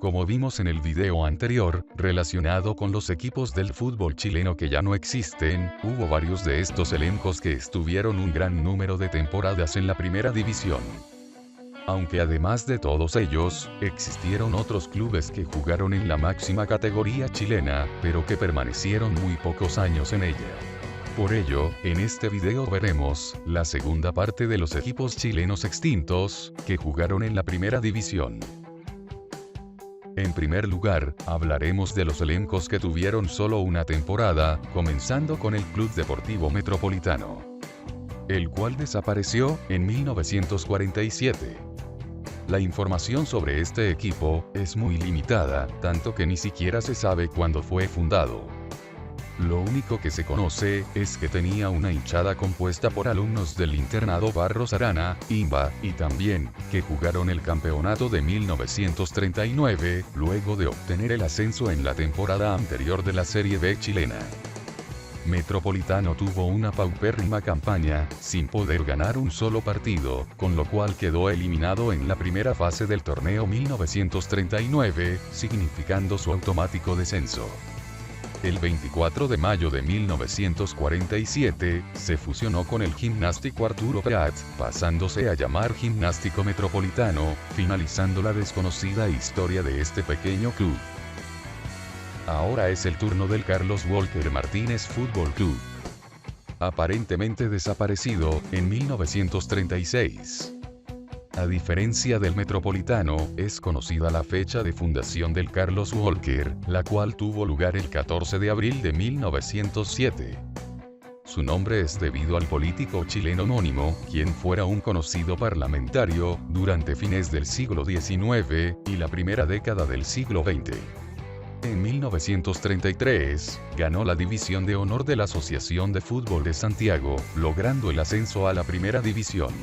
Como vimos en el video anterior, relacionado con los equipos del fútbol chileno que ya no existen, hubo varios de estos elencos que estuvieron un gran número de temporadas en la primera división. Aunque además de todos ellos, existieron otros clubes que jugaron en la máxima categoría chilena, pero que permanecieron muy pocos años en ella. Por ello, en este video veremos la segunda parte de los equipos chilenos extintos, que jugaron en la primera división. En primer lugar, hablaremos de los elencos que tuvieron solo una temporada, comenzando con el Club Deportivo Metropolitano, el cual desapareció en 1947. La información sobre este equipo es muy limitada, tanto que ni siquiera se sabe cuándo fue fundado. Lo único que se conoce es que tenía una hinchada compuesta por alumnos del internado Barros Arana, IMBA, y también que jugaron el campeonato de 1939, luego de obtener el ascenso en la temporada anterior de la Serie B chilena. Metropolitano tuvo una paupérrima campaña, sin poder ganar un solo partido, con lo cual quedó eliminado en la primera fase del torneo 1939, significando su automático descenso. El 24 de mayo de 1947, se fusionó con el Gimnástico Arturo Prat, pasándose a llamar Gimnástico Metropolitano, finalizando la desconocida historia de este pequeño club. Ahora es el turno del Carlos Walker Martínez Fútbol Club, aparentemente desaparecido en 1936. A diferencia del Metropolitano, es conocida la fecha de fundación del Carlos Walker, la cual tuvo lugar el 14 de abril de 1907. Su nombre es debido al político chileno homónimo, quien fuera un conocido parlamentario, durante fines del siglo XIX, y la primera década del siglo XX. En 1933, ganó la División de Honor de la Asociación de Fútbol de Santiago, logrando el ascenso a la Primera División.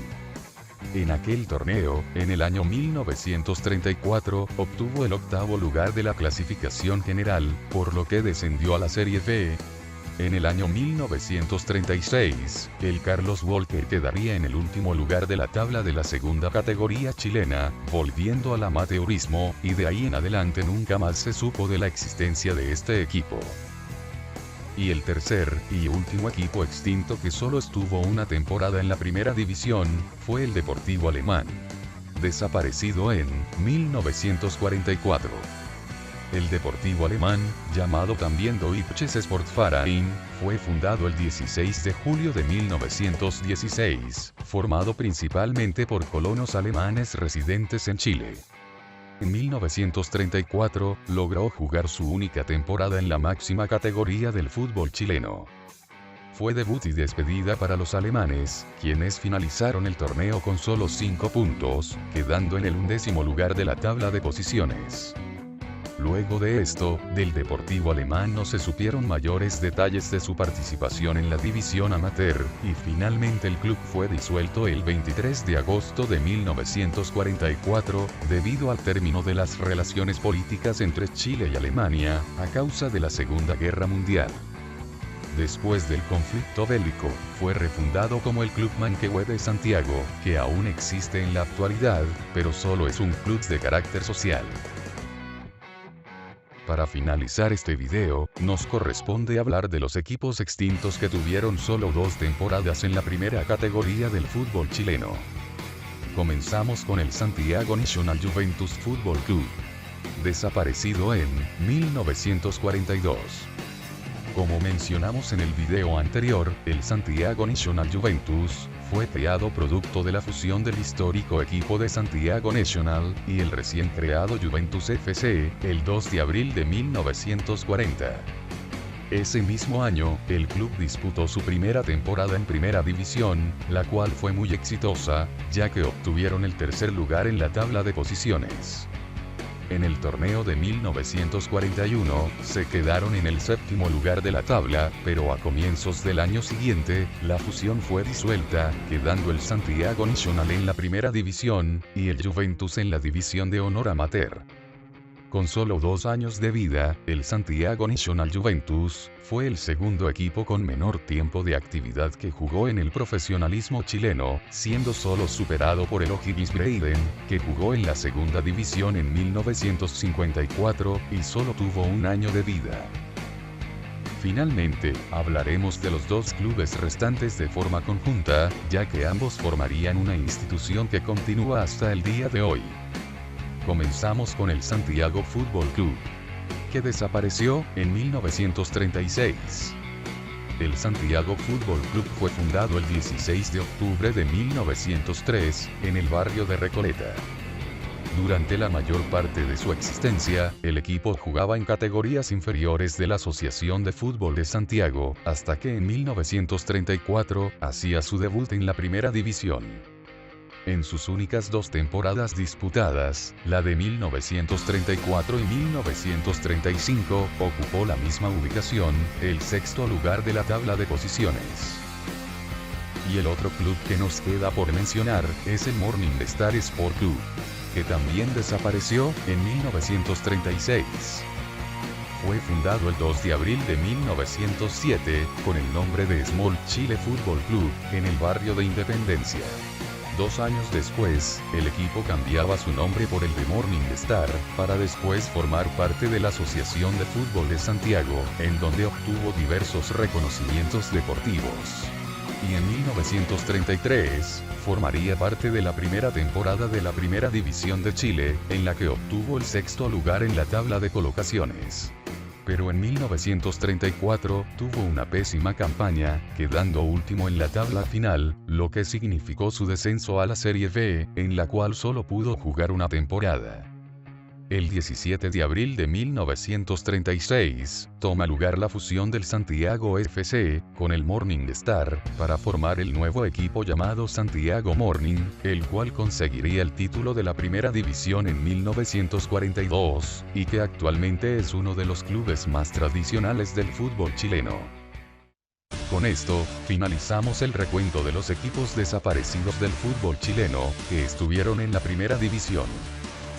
En aquel torneo, en el año 1934, obtuvo el octavo lugar de la clasificación general, por lo que descendió a la Serie B. En el año 1936, el Carlos Walker quedaría en el último lugar de la tabla de la segunda categoría chilena, volviendo al amateurismo, y de ahí en adelante nunca más se supo de la existencia de este equipo. Y el tercer y último equipo extinto que solo estuvo una temporada en la primera división, fue el Deportivo Alemán, desaparecido en 1944. El Deportivo Alemán, llamado también Deutsches Sportverein, fue fundado el 16 de julio de 1916, formado principalmente por colonos alemanes residentes en Chile. En 1934, logró jugar su única temporada en la máxima categoría del fútbol chileno. Fue debut y despedida para los alemanes, quienes finalizaron el torneo con solo 5 puntos, quedando en el 11º lugar de la tabla de posiciones. Luego de esto, del Deportivo Alemán no se supieron mayores detalles de su participación en la división amateur, y finalmente el club fue disuelto el 23 de agosto de 1944, debido al término de las relaciones políticas entre Chile y Alemania, a causa de la Segunda Guerra Mundial. Después del conflicto bélico, fue refundado como el Club Manquehue de Santiago, que aún existe en la actualidad, pero solo es un club de carácter social. Para finalizar este video, nos corresponde hablar de los equipos extintos que tuvieron solo 2 temporadas en la primera categoría del fútbol chileno. Comenzamos con el Santiago National Juventus Fútbol Club, desaparecido en 1942. Como mencionamos en el video anterior, el Santiago National Juventus fue creado producto de la fusión del histórico equipo de Santiago National y el recién creado Juventus FC, el 2 de abril de 1940. Ese mismo año, el club disputó su primera temporada en Primera División, la cual fue muy exitosa, ya que obtuvieron el tercer lugar en la tabla de posiciones. En el torneo de 1941, se quedaron en el 7º lugar de la tabla, pero a comienzos del año siguiente, la fusión fue disuelta, quedando el Santiago National en la Primera División, y el Juventus en la División de Honor Amateur. Con solo 2 años de vida, el Santiago National Juventus fue el segundo equipo con menor tiempo de actividad que jugó en el profesionalismo chileno, siendo solo superado por el O'Higgins Breiden, que jugó en la segunda división en 1954 y solo tuvo 1 año de vida. Finalmente, hablaremos de los 2 clubes restantes de forma conjunta, ya que ambos formarían una institución que continúa hasta el día de hoy. Comenzamos con el Santiago Fútbol Club, que desapareció en 1936. El Santiago Fútbol Club fue fundado el 16 de octubre de 1903, en el barrio de Recoleta. Durante la mayor parte de su existencia, el equipo jugaba en categorías inferiores de la Asociación de Fútbol de Santiago, hasta que en 1934, hacía su debut en la primera división. En sus únicas 2 temporadas disputadas, la de 1934 y 1935, ocupó la misma ubicación, el 6º lugar de la tabla de posiciones. Y el otro club que nos queda por mencionar, es el Morning Star Sport Club, que también desapareció en 1936. Fue fundado el 2 de abril de 1907, con el nombre de Small Chile Fútbol Club, en el barrio de Independencia. 2 años después, el equipo cambiaba su nombre por el de Morning Star, para después formar parte de la Asociación de Fútbol de Santiago, en donde obtuvo diversos reconocimientos deportivos. Y en 1933, formaría parte de la primera temporada de la Primera División de Chile, en la que obtuvo el 6º lugar en la tabla de colocaciones. Pero en 1934, tuvo una pésima campaña, quedando último en la tabla final, lo que significó su descenso a la Serie B, en la cual solo pudo jugar una temporada. El 17 de abril de 1936, toma lugar la fusión del Santiago FC, con el Morning Star, para formar el nuevo equipo llamado Santiago Morning, el cual conseguiría el título de la primera división en 1942, y que actualmente es uno de los clubes más tradicionales del fútbol chileno. Con esto, finalizamos el recuento de los equipos desaparecidos del fútbol chileno, que estuvieron en la primera división.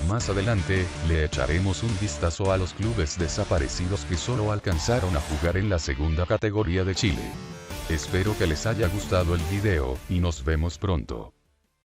Más adelante, le echaremos un vistazo a los clubes desaparecidos que solo alcanzaron a jugar en la segunda categoría de Chile. Espero que les haya gustado el video, y nos vemos pronto.